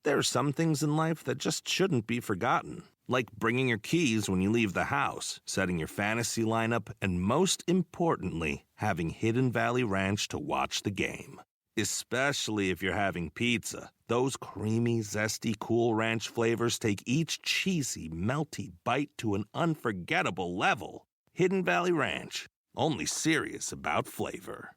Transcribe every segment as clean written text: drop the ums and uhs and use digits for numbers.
There are some things in life that just shouldn't be forgotten, like bringing your keys when you leave the house, setting your fantasy lineup, and most importantly, having Hidden Valley Ranch to watch the game. Especially if you're having pizza. Those creamy, zesty, Cool Ranch flavors take each cheesy, melty bite to an unforgettable level. Hidden Valley Ranch, only serious about flavor.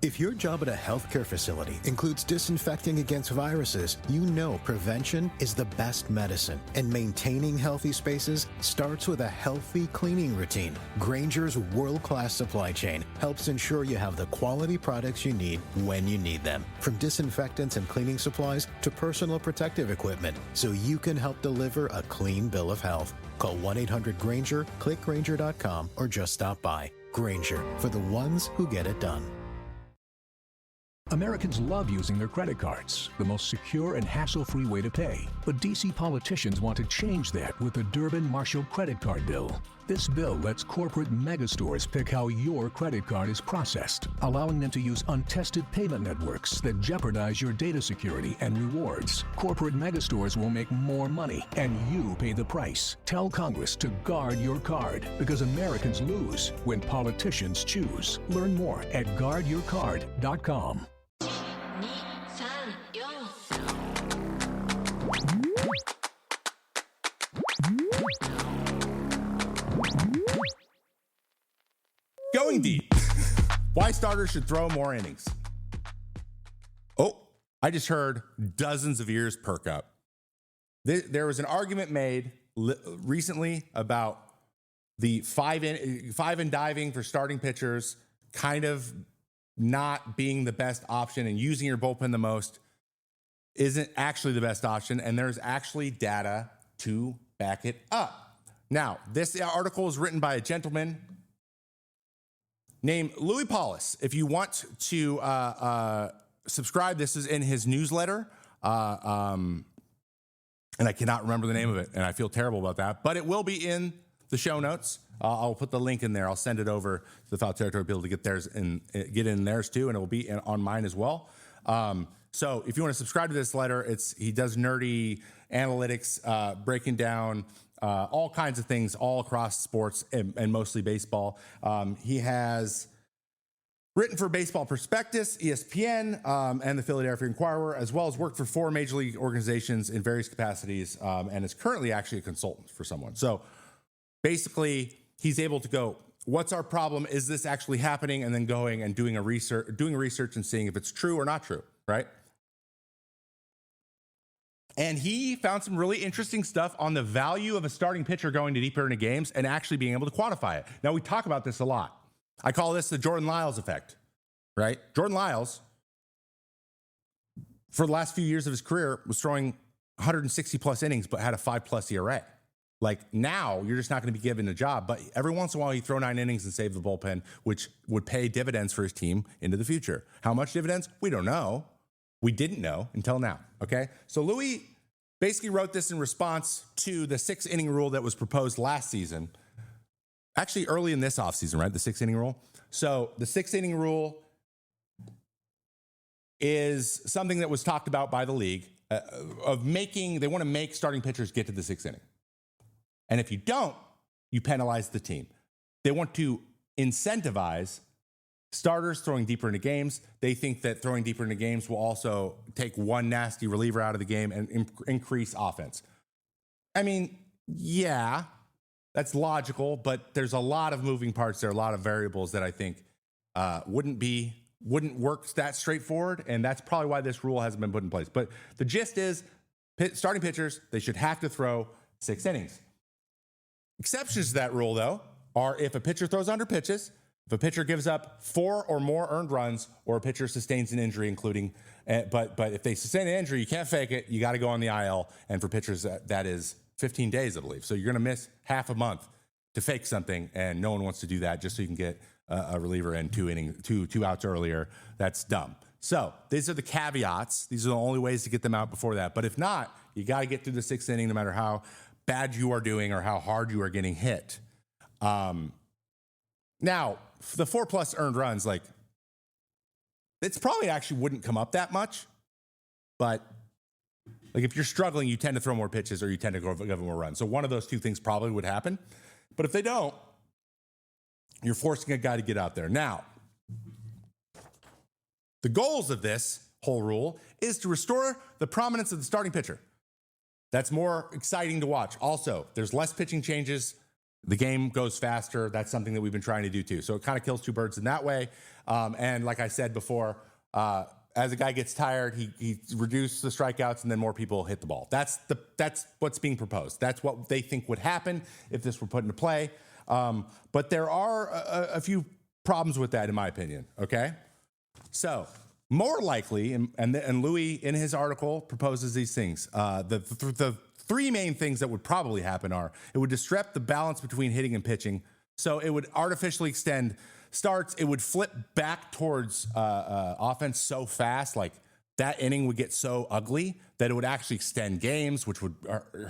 If your job at a healthcare facility includes disinfecting against viruses, you know prevention is the best medicine. And maintaining healthy spaces starts with a healthy cleaning routine. Grainger's world-class supply chain helps ensure you have the quality products you need when you need them. From disinfectants and cleaning supplies to personal protective equipment, so you can help deliver a clean bill of health. Call 1-800-GRAINGER, click Grainger.com, or just stop by. Grainger, for the ones who get it done. Americans love using their credit cards, the most secure and hassle-free way to pay. But D.C. politicians want to change that with the Durbin-Marshall credit card bill. This bill lets corporate megastores pick how your credit card is processed, allowing them to use untested payment networks that jeopardize your data security and rewards. Corporate megastores will make more money, and you pay the price. Tell Congress to guard your card, because Americans lose when politicians choose. Learn more at guardyourcard.com. Going deep. Why starters should throw more innings. Oh, I just heard dozens of ears perk up. There was an argument made recently about the five in diving for starting pitchers kind of not being the best option, and using your bullpen the most isn't actually the best option. And there's actually data to back it up. Now, this article is written by a gentleman named Louis Paulus. If you want to subscribe, this is in his newsletter. And I cannot remember the name of it, and I feel terrible about that. But it will be in the show notes. I'll put the link in there. I'll send it over to the Foul Territory people to get theirs and get in theirs too, and it will be on mine as well. So if you want to subscribe to this letter, he does nerdy analytics, breaking down all kinds of things all across sports and mostly baseball. He has written for Baseball Prospectus, ESPN, and the Philadelphia Inquirer, as well as worked for 4 major league organizations in various capacities, and is currently actually a consultant for someone. So basically, he's able to go, what's our problem? Is this actually happening? And then going and doing research and seeing if it's true or not true, right? And he found some really interesting stuff on the value of a starting pitcher going to deeper into games and actually being able to quantify it. Now, we talk about this a lot. I call this the Jordan Lyles effect, right? Jordan Lyles, for the last few years of his career, was throwing 160 plus innings, but had a 5+ ERA. Like, now you're just not going to be given a job, but every once in a while you throw 9 innings and save the bullpen, which would pay dividends for his team into the future. How much dividends? We don't know. We didn't know until now, okay? So Louis basically wrote this in response to the 6-inning rule that was proposed last season. Actually, early in this offseason, right? The 6-inning rule. So the 6-inning rule is something that was talked about by the league they want to make starting pitchers get to the 6th inning. And if you don't, you penalize the team. They want to incentivize starters throwing deeper into games. They think that throwing deeper into games will also take one nasty reliever out of the game and increase offense. I mean, yeah, that's logical, but there's a lot of moving parts there, a lot of variables that I think wouldn't work that straightforward, and that's probably why this rule hasn't been put in place. But the gist is, starting pitchers, they should have to throw 6 innings. Exceptions to that rule, though, are if a pitcher throws under pitches, if a pitcher gives up 4 or more earned runs, or a pitcher sustains an injury, including, but if they sustain an injury, you can't fake it. You got to go on the IL. And for pitchers, that is 15 days, I believe. So you're going to miss half a month to fake something, and no one wants to do that just so you can get a reliever in 2 outs earlier. That's dumb. So these are the caveats. These are the only ways to get them out before that. But if not, you got to get through the 6th inning, no matter how bad you are doing or how hard you are getting hit. Now, the 4+ earned runs, like, it's probably actually wouldn't come up that much, but Like if you're struggling, you tend to throw more pitches or you tend to give them more runs. So one of those two things probably would happen. But if they don't, you're forcing a guy to get out there. Now, the goals of this whole rule is to restore the prominence of the starting pitcher. That's more exciting to watch. Also, there's less pitching changes. The game goes faster. That's something that we've been trying to do too. So it kind of kills two birds in that way. And like I said before, as a guy gets tired, he reduces the strikeouts and then more people hit the ball. That's what's being proposed. That's what they think would happen if this were put into play. But there are a few problems with that, in my opinion. Okay. So more likely, and Louis in his article proposes these things. The three main things that would probably happen are it would disrupt the balance between hitting and pitching. So it would artificially extend starts. It would flip back towards offense so fast, like that inning would get so ugly that it would actually extend games, which would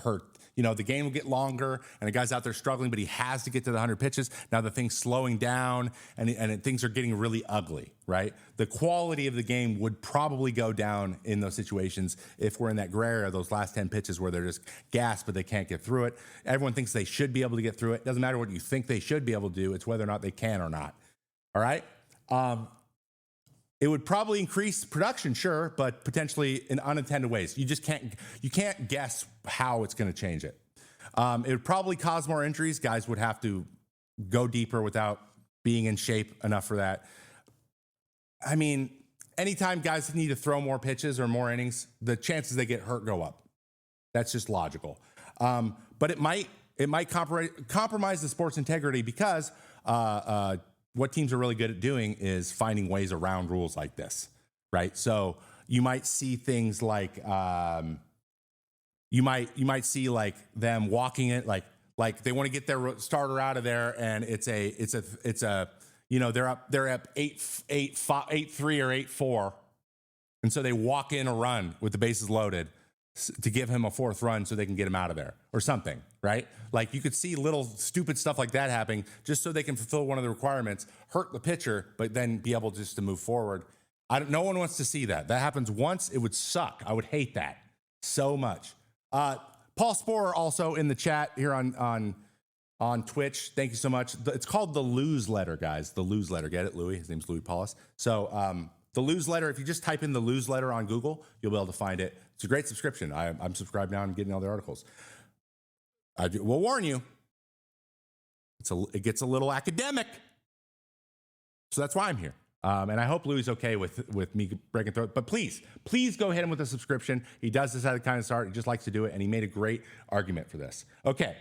hurt. You know, the game will get longer and the guy's out there struggling, but he has to get to the 100 pitches. Now the thing's slowing down and things are getting really ugly, right? The quality of the game would probably go down in those situations if we're in that gray area, those last 10 pitches where they're just gassed, but they can't get through it. Everyone thinks they should be able to get through it. Doesn't matter what you think they should be able to do. It's whether or not they can or not. All right? It would probably increase production, sure, but potentially in unintended ways. You can't guess how it's going to change it. It would probably cause more injuries. Guys would have to go deeper without being in shape enough for that. I mean, anytime guys need to throw more pitches or more innings, the chances they get hurt go up. That's just logical. But it might compromise the sport's integrity because what teams are really good at doing is finding ways around rules like this, right? So you might see things like you might see like them walking it, like they want to get their starter out of there, and it's a you know they're up 8-3 or 8-4, and so they walk in a run with the bases loaded to give him a fourth run so they can get him out of there or something, right? Like you could see little stupid stuff like that happening just so they can fulfill one of the requirements, hurt the pitcher, but then be able just to move forward. No one wants to see that. That happens once, it would suck. I would hate that so much. Paul Sporer also in the chat here on Twitch. Thank you so much. It's called the Lose Letter, guys. The Lose Letter. Get it, Louis? His name's Louis Paulus. So the Lose Letter, if you just type in the Lose Letter on Google, you'll be able to find it. It's a great subscription. I'm subscribed now and getting all the articles. We'll warn you. It gets a little academic. So that's why I'm here. And I hope Louis is okay with me breaking through it. But please go hit him with a subscription. He does this at a kind of start. He just likes to do it. And he made a great argument for this. Okay.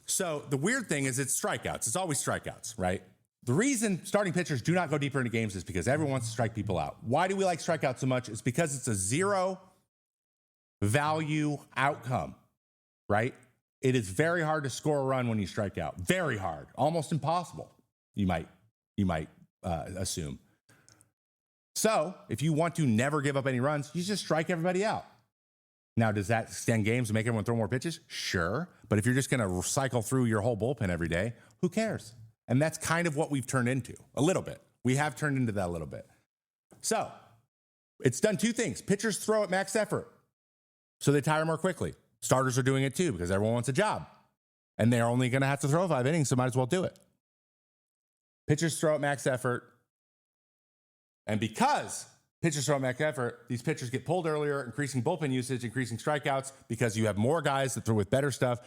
So the weird thing is it's strikeouts. It's always strikeouts, right? The reason starting pitchers do not go deeper into games is because everyone wants to strike people out. Why do we like strikeouts so much? It's because it's a zero value outcome, right? It is very hard to score a run when you strike out. Very hard, almost impossible. You might assume. So if you want to never give up any runs, you just strike everybody out. Now, does that extend games and make everyone throw more pitches? Sure. But if you're just going to cycle through your whole bullpen every day, who cares? And that's kind of what we've turned into a little bit. We have turned into that a little bit. So it's done two things. Pitchers throw at max effort, so they tire more quickly. Starters are doing it too because everyone wants a job. And they're only going to have to throw 5 innings, so might as well do it. Pitchers throw at max effort. And because pitchers throw at max effort, these pitchers get pulled earlier, increasing bullpen usage, increasing strikeouts because you have more guys that throw with better stuff,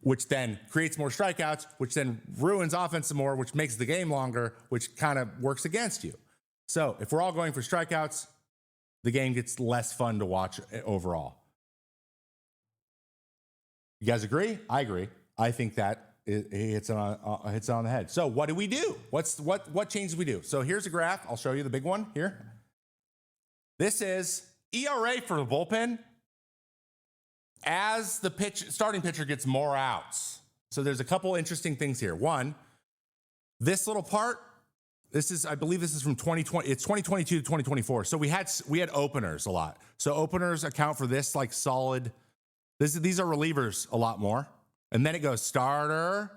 which then creates more strikeouts, which then ruins offense some more, which makes the game longer, which kind of works against you. So if we're all going for strikeouts, the game gets less fun to watch overall. You guys agree? I agree. I think that it hits it on the head. So what do we do? What changes we do? So here's a graph. I'll show you the big one here. This is ERA for the bullpen as the starting pitcher gets more outs. So there's a couple interesting things here. One, this little part, I believe this is from 2020. It's 2022 to 2024. So we had openers a lot. So openers account for this like solid. These are relievers a lot more. And then it goes starter.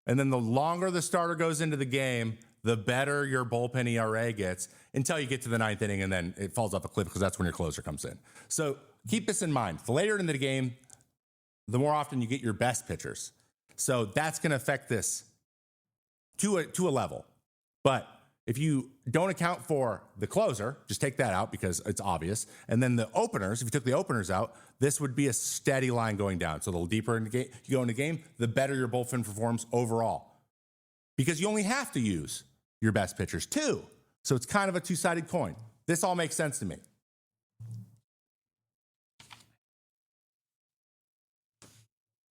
And then the longer the starter goes into the game, the better your bullpen ERA gets until you get to the ninth inning, and then it falls off a cliff because that's when your closer comes in. So keep this in mind. The later into the game, the more often you get your best pitchers. So that's going to affect this to a level. But if you don't account for the closer, just take that out because it's obvious. And then the openers, if you took the openers out, this would be a steady line going down. So the deeper in the game you go in the game, the better your bullpen performs overall. Because you only have to use your best pitchers too. So it's kind of a two-sided coin. This all makes sense to me.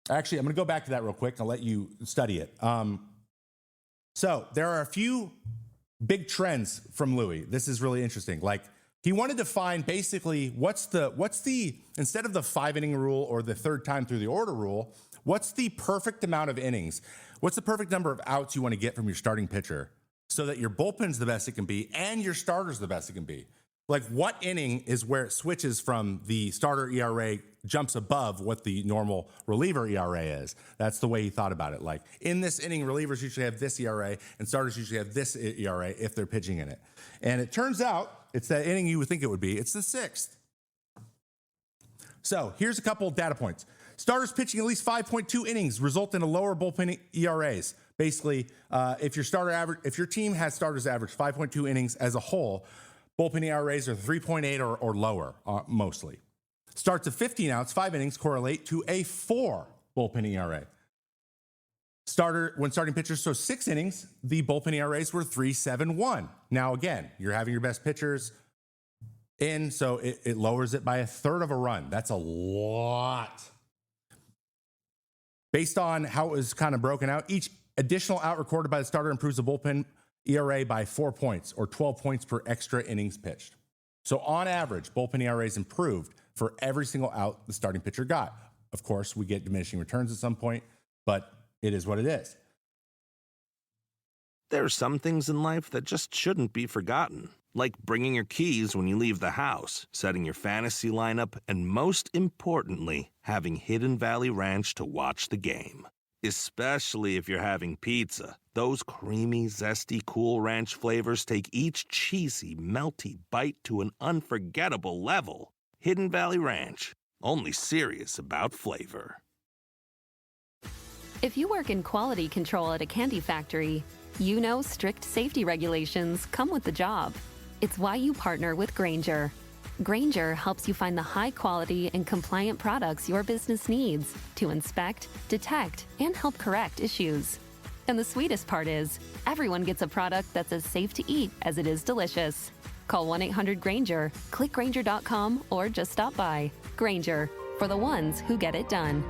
Actually, I'm going to go back to that real quick. I'll let you study it. So there are a few big trends from Louis. This is really interesting. Like, he wanted to find basically what's the instead of the 5-inning rule or the third time through the order rule, what's the perfect amount of innings? What's the perfect number of outs you want to get from your starting pitcher so that your bullpen's the best it can be and your starter's the best it can be? Like, what inning is where it switches from the starter ERA jumps above what the normal reliever ERA is? That's the way he thought about it. Like, in this inning, relievers usually have this ERA and starters usually have this ERA if they're pitching in it. And it turns out it's that inning you would think it would be. It's the 6th. So here's a couple data points. Starters pitching at least 5.2 innings result in a lower bullpen ERAs. Basically, if your team has starters average 5.2 innings as a whole, bullpen ERAs are 3.8 or lower, mostly. Starts at 15 outs, 5 innings correlate to a 4 bullpen ERA. When starting pitchers, so 6 innings, the bullpen ERAs were 3.71. Now, again, you're having your best pitchers in, so it lowers it by a third of a run. That's a lot. Based on how it was kind of broken out, each additional out recorded by the starter improves the bullpen ERA by 4 points or 12 points per extra innings pitched. So on average, bullpen ERAs improved for every single out the starting pitcher got. Of course, we get diminishing returns at some point, but it is what it is. There are some things in life that just shouldn't be forgotten, like bringing your keys when you leave the house, setting your fantasy lineup, and most importantly, having Hidden Valley Ranch to watch the game. Especially if you're having pizza. Those creamy, zesty, Cool Ranch flavors take each cheesy, melty bite to an unforgettable level. Hidden Valley Ranch. Only serious about flavor. If you work in quality control at a candy factory, you know strict safety regulations come with the job. It's why you partner with Grainger. Grainger helps you find the high-quality and compliant products your business needs to inspect, detect, and help correct issues. And the sweetest part is, everyone gets a product that's as safe to eat as it is delicious. Call 1-800-GRAINGER, click Grainger.com, or just stop by. Grainger, for the ones who get it done.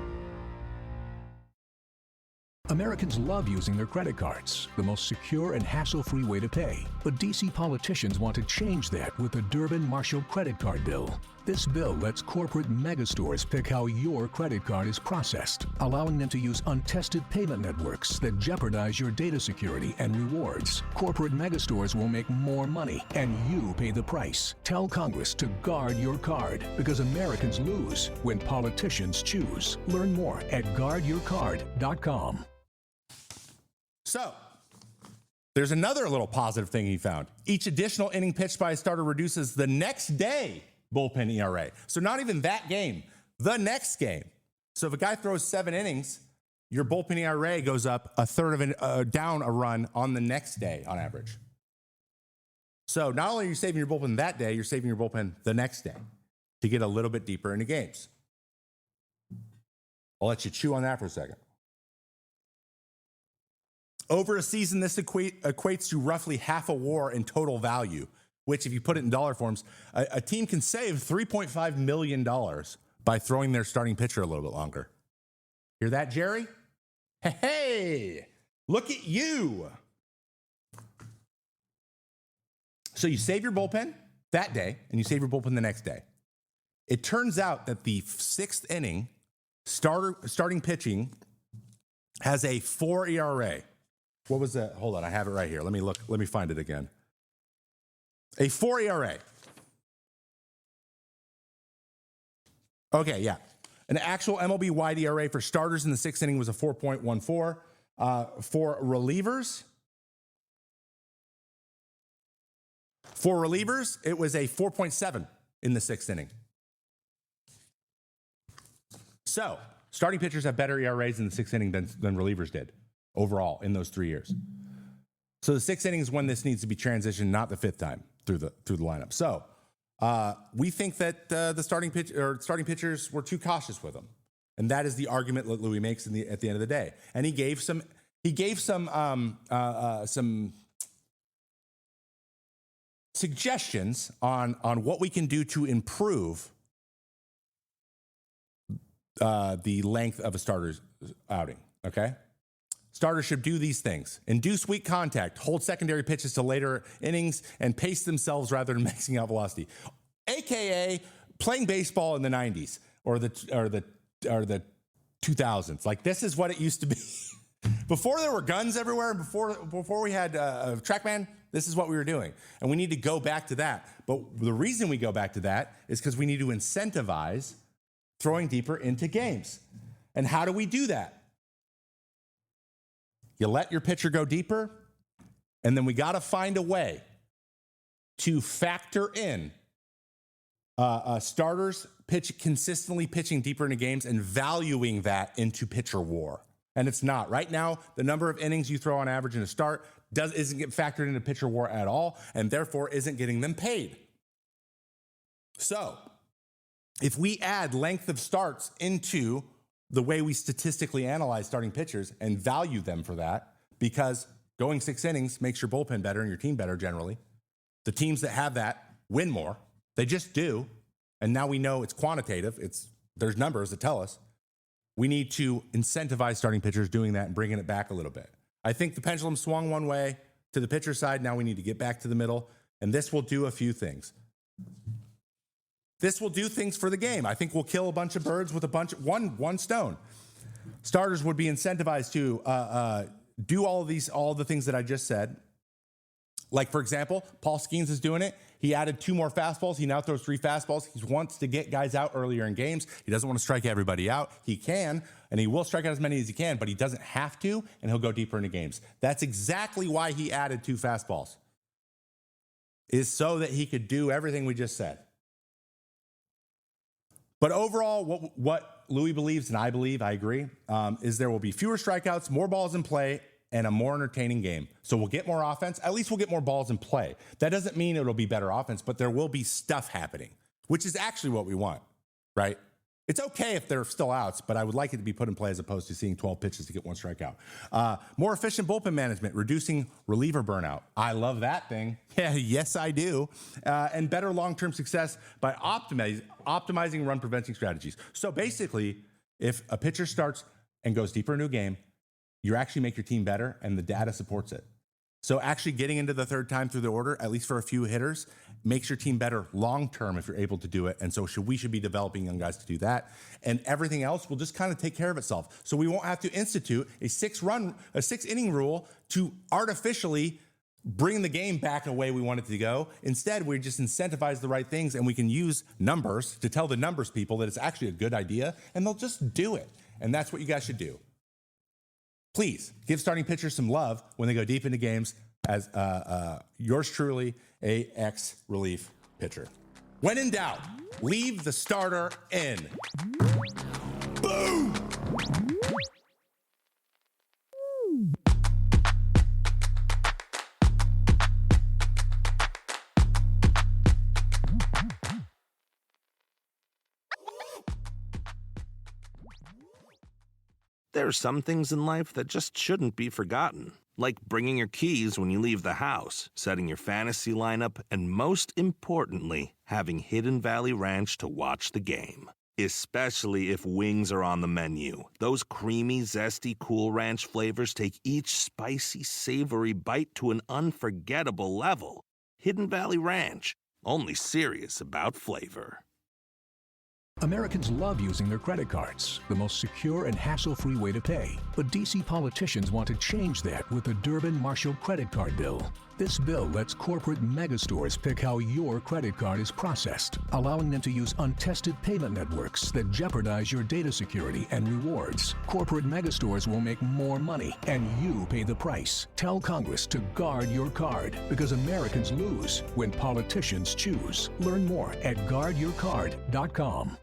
Americans love using their credit cards, the most secure and hassle-free way to pay. But D.C. politicians want to change that with the Durbin-Marshall credit card bill. This bill lets corporate megastores pick how your credit card is processed, allowing them to use untested payment networks that jeopardize your data security and rewards. Corporate megastores will make more money, and you pay the price. Tell Congress to guard your card, because Americans lose when politicians choose. Learn more at guardyourcard.com. So, there's another little positive thing he found. Each additional inning pitched by a starter reduces the next day bullpen ERA. So not even that game, the next game. So if a guy throws 7 innings, your bullpen ERA goes up a third of down a run on the next day on average. So not only are you saving your bullpen that day, you're saving your bullpen the next day to get a little bit deeper into games. I'll let you chew on that for a second. Over a season, this equates to roughly half a WAR in total value, which, if you put it in dollar forms, a team can save $3.5 million by throwing their starting pitcher a little bit longer. Hear that, Jerry? Hey, look at you. So you save your bullpen that day, and you save your bullpen the next day. It turns out that the 6th inning starting pitching has a 4 ERA. What was that? Hold on, I have it right here. Let me look. Let me find it again. A 4 ERA. Okay, yeah. An actual MLB wide ERA for starters in the 6th inning was a 4.14. For relievers, For relievers, it was a 4.7 in the 6th inning. So, starting pitchers have better ERAs in the 6th inning than relievers did overall in those 3 years. So the 6th inning is when this needs to be transitioned, not the 5th time through the lineup. So we think that the starting pitchers were too cautious with them, and that is the argument that Louis makes at the end of the day. And he gave some suggestions on what we can do to improve the length of a starter's outing. Okay. Starters should do these things: induce weak contact, hold secondary pitches to later innings, and pace themselves rather than maxing out velocity. AKA playing baseball in the 90s or the 2000s. Like, this is what it used to be. Before there were guns everywhere, before we had TrackMan, this is what we were doing. And we need to go back to that. But the reason we go back to that is because we need to incentivize throwing deeper into games. And how do we do that? You let your pitcher go deeper, and then we got to find a way to factor in starters consistently pitching deeper into games and valuing that into pitcher WAR. And it's not. Right now, the number of innings you throw on average in a start isn't get factored into pitcher WAR at all, and therefore isn't getting them paid. So, if we add length of starts into the way we statistically analyze starting pitchers and value them for that, because going 6 innings makes your bullpen better and your team better generally. The teams that have that win more. They just do. And now we know it's quantitative. There's numbers that tell us. We need to incentivize starting pitchers doing that and bringing it back a little bit. I think the pendulum swung one way to the pitcher side. Now we need to get back to the middle. And this will do a few things. This will do things for the game. I think we'll kill a bunch of birds with one stone. Starters would be incentivized to do all the things that I just said. Like, for example, Paul Skeens is doing it. He added 2 more fastballs. He now throws 3 fastballs. He wants to get guys out earlier in games. He doesn't want to strike everybody out. He can, and he will strike out as many as he can, but he doesn't have to, and he'll go deeper into games. That's exactly why he added 2 fastballs, is so that he could do everything we just said. But overall, what Louis believes, and I believe, I agree, is there will be fewer strikeouts, more balls in play, and a more entertaining game. So we'll get more offense. At least we'll get more balls in play. That doesn't mean it'll be better offense, but there will be stuff happening, which is actually what we want, right? It's okay if they're still outs, but I would like it to be put in play as opposed to seeing 12 pitches to get 1 strikeout. More efficient bullpen management, reducing reliever burnout. I love that thing. Yeah, yes, I do. And better long-term success by optimizing run preventing strategies. So basically, if a pitcher starts and goes deeper into a game, you actually make your team better, and the data supports it. So actually getting into the 3rd time through the order, at least for a few hitters, makes your team better long-term if you're able to do it. And so we should be developing young guys to do that. And everything else will just kind of take care of itself. So we won't have to institute a 6-inning rule to artificially bring the game back the way we want it to go. Instead, we just incentivize the right things, and we can use numbers to tell the numbers people that it's actually a good idea, and they'll just do it. And that's what you guys should do. Please give starting pitchers some love when they go deep into games, as yours truly, a ex-relief pitcher. When in doubt, leave the starter in. Boom! There are some things in life that just shouldn't be forgotten, like bringing your keys when you leave the house, setting your fantasy lineup, and most importantly, having Hidden Valley Ranch to watch the game. Especially if wings are on the menu. Those creamy, zesty Cool Ranch flavors take each spicy, savory bite to an unforgettable level. Hidden Valley Ranch, only serious about flavor. Americans love using their credit cards, the most secure and hassle-free way to pay. But D.C. politicians want to change that with the Durbin-Marshall credit card bill. This bill lets corporate megastores pick how your credit card is processed, allowing them to use untested payment networks that jeopardize your data security and rewards. Corporate megastores will make more money, and you pay the price. Tell Congress to guard your card, because Americans lose when politicians choose. Learn more at guardyourcard.com.